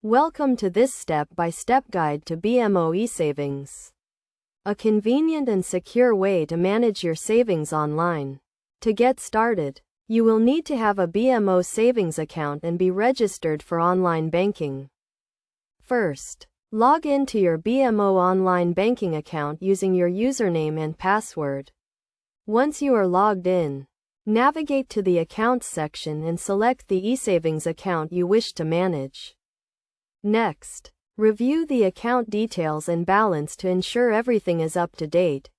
Welcome to this step-by-step guide to BMO Esavings, a convenient and secure way to manage your savings online. To get started, you will need to have a BMO savings account and be registered for online banking. First, log into your BMO online banking account using your username and password. Once you are logged in, navigate to the Accounts section and select the Esavings account you wish to manage. Next, review the account details and balance to ensure everything is up to date.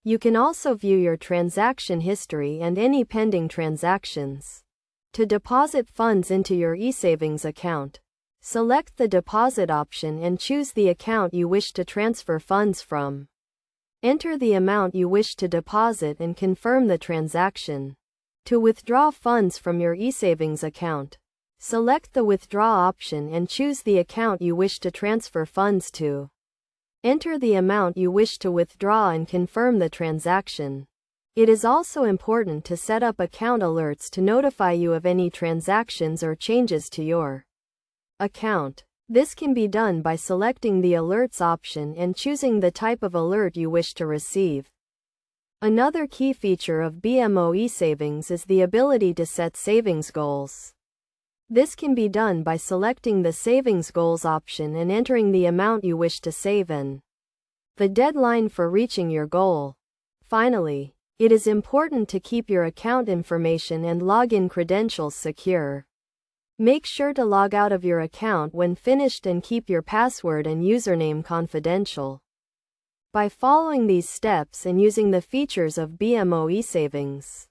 You can also view your transaction history and any pending transactions. To deposit funds into your Esavings account, select the deposit option and choose the account you wish to transfer funds from. Enter the amount you wish to deposit and confirm the transaction. To withdraw funds from your Esavings account, select the Withdraw option and choose the account you wish to transfer funds to. Enter the amount you wish to withdraw and confirm the transaction. It is also important to set up account alerts to notify you of any transactions or changes to your account. This can be done by selecting the Alerts option and choosing the type of alert you wish to receive. Another key feature of BMO Esavings is the ability to set savings goals. This can be done by selecting the Savings Goals option and entering the amount you wish to save and the deadline for reaching your goal. Finally, it is important to keep your account information and login credentials secure. Make sure to log out of your account when finished and keep your password and username confidential. By following these steps and using the features of BMO Esavings,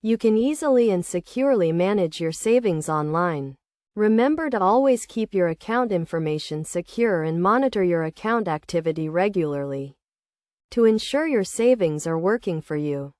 you can easily and securely manage your savings online. Remember to always keep your account information secure and monitor your account activity regularly to ensure your savings are working for you.